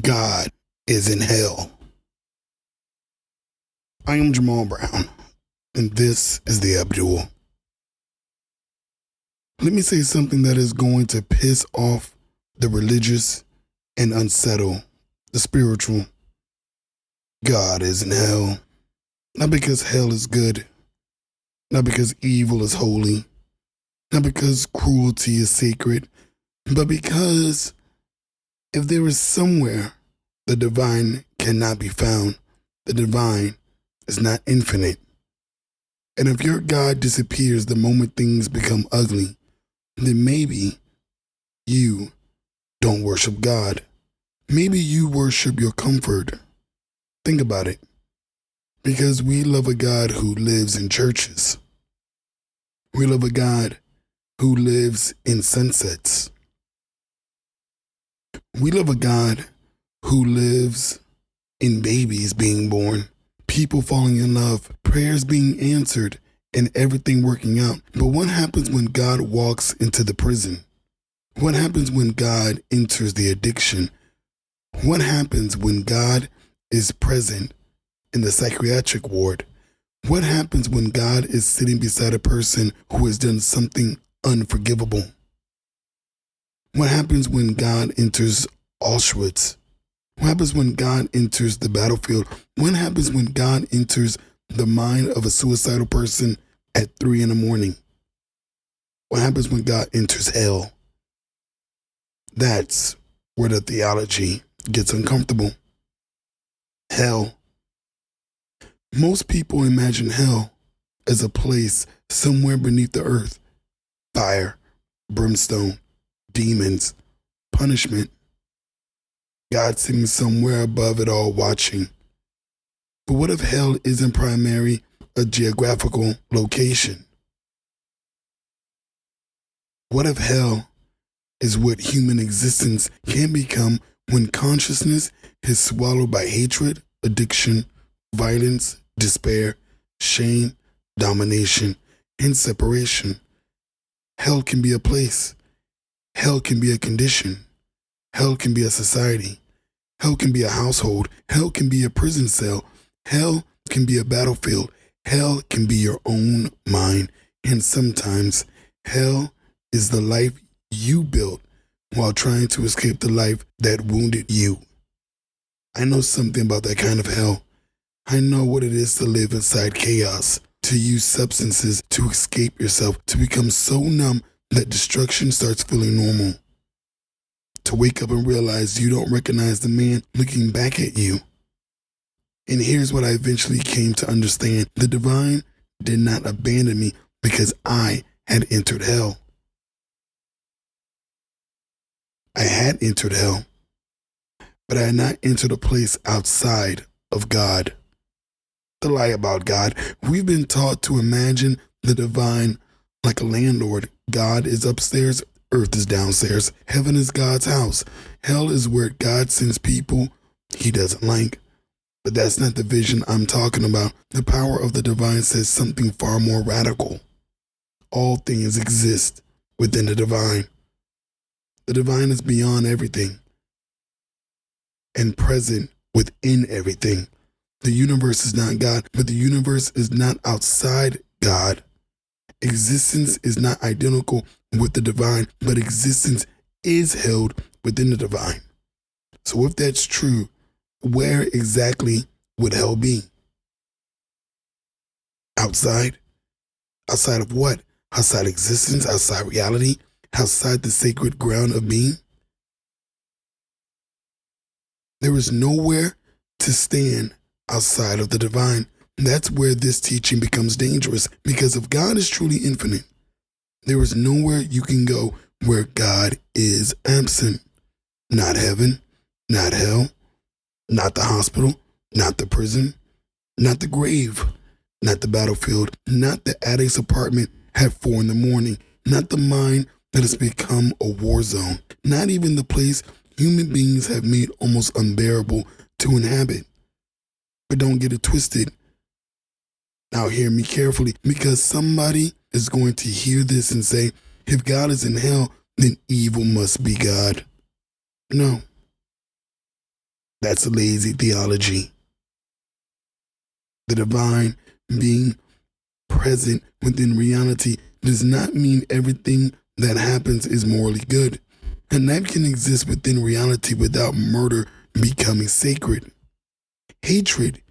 God is in hell. I am Jamal Brown, and this is Tha Abduäl. Let me say something that is going to piss off the religious and unsettle the spiritual. God is in hell. Not because hell is good, not because evil is holy, not because cruelty is sacred, but because if there is somewhere the divine cannot be found, the divine is not infinite. And if your God disappears the moment things become ugly, then maybe you don't worship God. Maybe you worship your comfort. Think about it. Because we love a God who lives in churches. We love a God who lives in sunsets. We love a God who lives in babies being born, people falling in love, prayers being answered, and everything working out. But what happens when God walks into the prison? What happens when God enters the addiction? What happens when God is present in the psychiatric ward? What happens when God is sitting beside a person who has done something unforgivable? What happens when God enters Auschwitz? What happens when God enters the battlefield? What happens when God enters the mind of a suicidal person at 3 a.m? What happens when God enters hell? That's where the theology gets uncomfortable. Hell. Most people imagine hell as a place somewhere beneath the earth. Fire, brimstone, demons, punishment. God sitting somewhere above it all watching. But what if hell isn't primarily a geographical location? What if hell is what human existence can become when consciousness is swallowed by hatred, addiction, violence, despair, shame, domination, and separation? Hell can be a place. Hell can be a condition. Hell can be a society. Hell can be a household. Hell can be a prison cell. Hell can be a battlefield. Hell can be your own mind. And sometimes hell is the life you built while trying to escape the life that wounded you. I know something about that kind of hell. I know what it is to live inside chaos, to use substances to escape yourself, to become so numb that destruction starts feeling normal. To wake up and realize you don't recognize the man looking back at you. And here's what I eventually came to understand. The divine did not abandon me because I had entered hell. I had entered hell, but I had not entered a place outside of God. The lie about God. We've been taught to imagine the divine like a landlord. God is upstairs, earth is downstairs. Heaven is God's house. Hell is where God sends people he doesn't like. But that's not the vision I'm talking about. The power of the divine says something far more radical. All things exist within the divine. The divine is beyond everything and present within everything. The universe is not God, but the universe is not outside God. Existence is not identical with the divine, but existence is held within the divine. So if that's true, where exactly would hell be? Outside? Outside of what? Outside existence? Outside reality? Outside the sacred ground of being? There is nowhere to stand outside of the divine. That's where this teaching becomes dangerous, because if God is truly infinite, there is nowhere you can go where God is absent. Not heaven, not hell, not the hospital, not the prison, not the grave, not the battlefield, not the addict's apartment at 4 a.m, not the mind that has become a war zone, not even the place human beings have made almost unbearable to inhabit. But don't get it twisted. Now hear me carefully, because somebody is going to hear this and say, if God is in hell, then evil must be God. No. That's lazy theology. The divine being present within reality does not mean everything that happens is morally good. A knife can exist within reality without murder becoming sacred. Hatred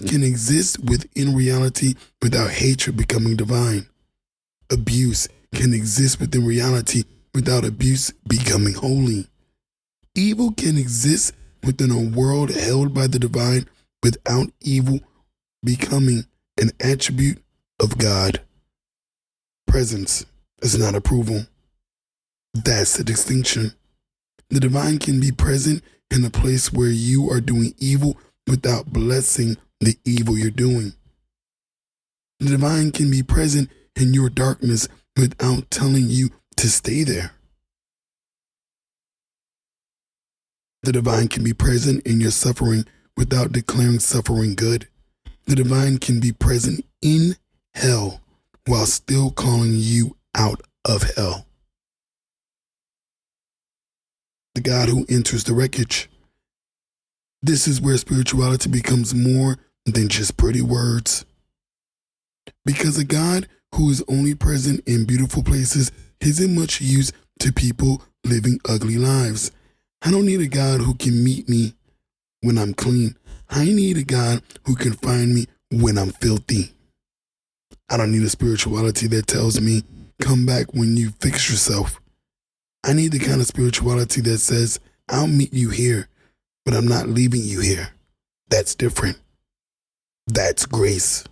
can exist within reality without hatred becoming divine. Abuse can exist within reality without abuse becoming holy. Evil can exist within a world held by the divine without evil becoming an attribute of God. Presence is not approval. That's the distinction. The divine can be present in a place where you are doing evil without blessing the evil you're doing. The divine can be present in your darkness without telling you to stay there. The divine can be present in your suffering without declaring suffering good. The divine can be present in hell while still calling you out of hell. The God who enters the wreckage. This is where spirituality becomes more than just pretty words. Because a God who is only present in beautiful places isn't much use to people living ugly lives. I don't need a God who can meet me when I'm clean. I need a God who can find me when I'm filthy. I don't need a spirituality that tells me, come back when you fix yourself. I need the kind of spirituality that says, I'll meet you here, but I'm not leaving you here. That's different. That's grace.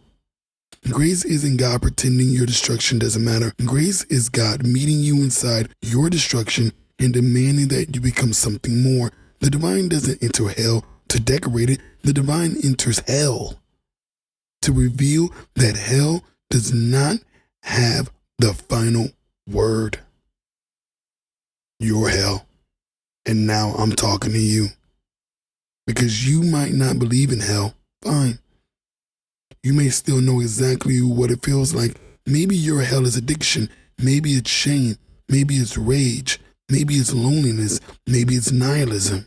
Grace isn't God pretending your destruction doesn't matter. Grace is God meeting you inside your destruction and demanding that you become something more. The divine doesn't enter hell to decorate it. The divine enters hell to reveal that hell does not have the final word. You're hell. And now I'm talking to you. Because you might not believe in hell. Fine. You may still know exactly what it feels like. Maybe your hell is addiction. Maybe it's shame. Maybe it's rage. Maybe it's loneliness. Maybe it's nihilism.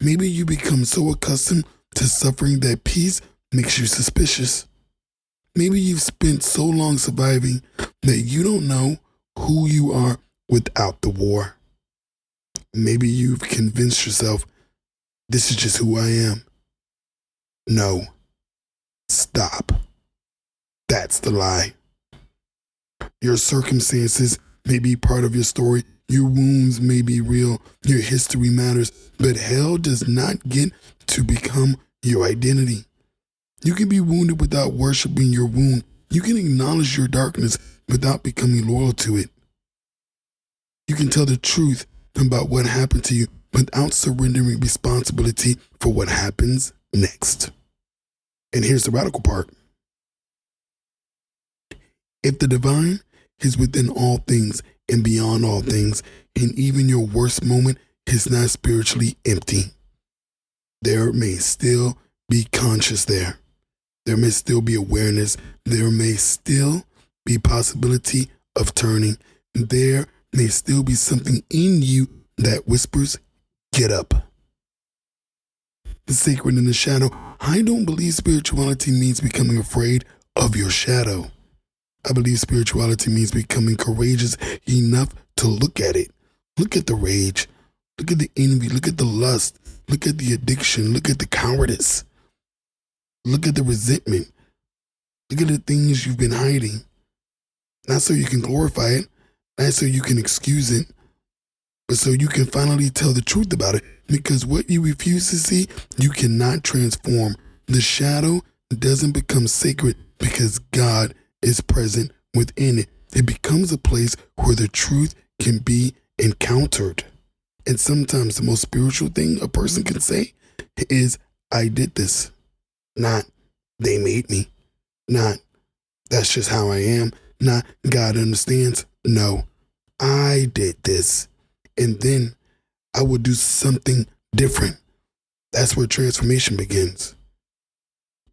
Maybe you become so accustomed to suffering that peace makes you suspicious. Maybe you've spent so long surviving that you don't know who you are without the war. Maybe you've convinced yourself, this is just who I am. No. Stop. That's the lie. Your circumstances may be part of your story. Your wounds may be real. Your history matters. But hell does not get to become your identity. You can be wounded without worshiping your wound. You can acknowledge your darkness without becoming loyal to it. You can tell the truth about what happened to you without surrendering responsibility for what happens next. And here's the radical part. If the divine is within all things and beyond all things, and even your worst moment is not spiritually empty, there may still be conscious there. There may still be awareness. There may still be possibility of turning. There may still be something in you that whispers, get up. The sacred in the shadow. I don't believe spirituality means becoming afraid of your shadow. I believe spirituality means becoming courageous enough to look at it. Look at the rage. Look at the envy. Look at the lust. Look at the addiction. Look at the cowardice. Look at the resentment. Look at the things you've been hiding. Not so you can glorify it, not so you can excuse it, but so you can finally tell the truth about it. Because what you refuse to see, you cannot transform. The shadow doesn't become sacred because God is present within it. It becomes a place where the truth can be encountered. And sometimes the most spiritual thing a person can say is, I did this. Not, they made me. Not, that's just how I am. Not, God understands. No, I did this. And then I will do something different. That's where transformation begins.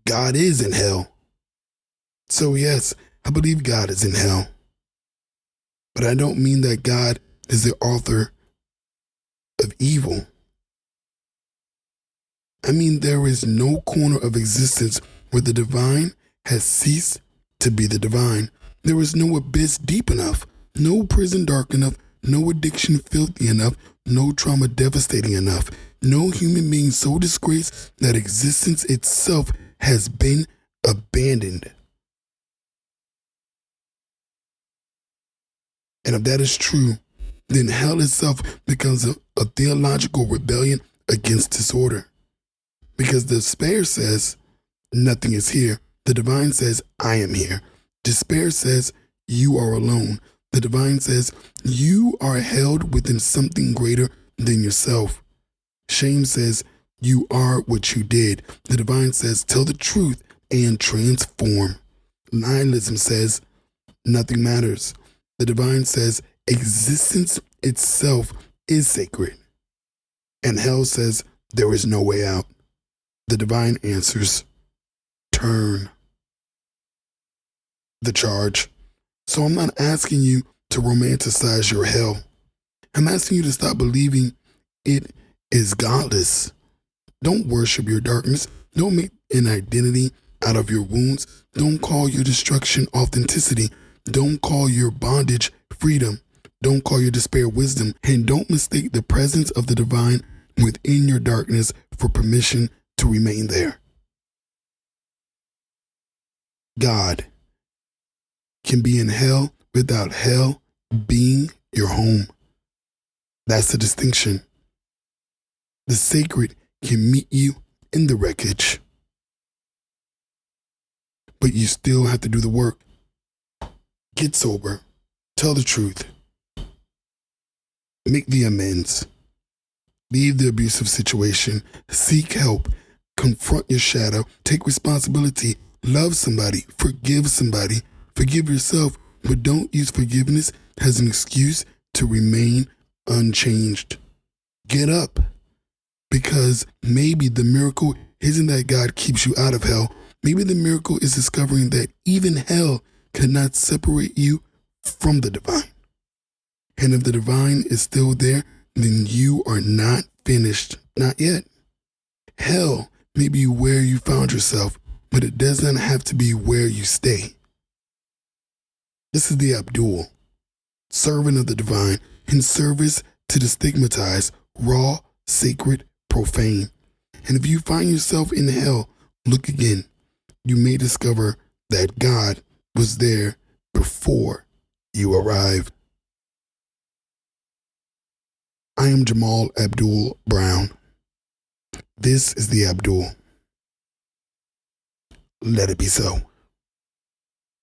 God is in hell. So yes, I believe God is in hell. But I don't mean that God is the author of evil. I mean, there is no corner of existence where the divine has ceased to be the divine. There is no abyss deep enough, no prison dark enough, no addiction filthy enough, no trauma devastating enough, no human being so disgraced that existence itself has been abandoned. And if that is true, then hell itself becomes a theological rebellion against disorder. Because despair says, nothing is here. The divine says, I am here. Despair says, you are alone. The divine says, you are held within something greater than yourself. Shame says, you are what you did. The divine says, tell the truth and transform. Nihilism says, nothing matters. The divine says, existence itself is sacred. And hell says, there is no way out. The divine answers, turn the charge. So I'm not asking you to romanticize your hell. I'm asking you to stop believing it is godless. Don't worship your darkness. Don't make an identity out of your wounds. Don't call your destruction authenticity. Don't call your bondage freedom. Don't call your despair wisdom. And don't mistake the presence of the divine within your darkness for permission to remain there. God can be in hell without hell being your home. That's the distinction. The sacred can meet you in the wreckage, but you still have to do the work. Get sober. Tell the truth. Make the amends. Leave the abusive situation. Seek help. Confront your shadow. Take responsibility. Love somebody. Forgive somebody. Forgive yourself, but don't use forgiveness as an excuse to remain unchanged. Get up, because maybe the miracle isn't that God keeps you out of hell. Maybe the miracle is discovering that even hell cannot separate you from the divine. And if the divine is still there, then you are not finished. Not yet. Hell may be where you found yourself, but it does not have to be where you stay. This is the Abduäl, servant of the divine, in service to the stigmatized, raw, sacred, profane. And if you find yourself in hell, look again. You may discover that God was there before you arrived. I am Jamal Abdul Brown. This is the Abduäl. Let it be so.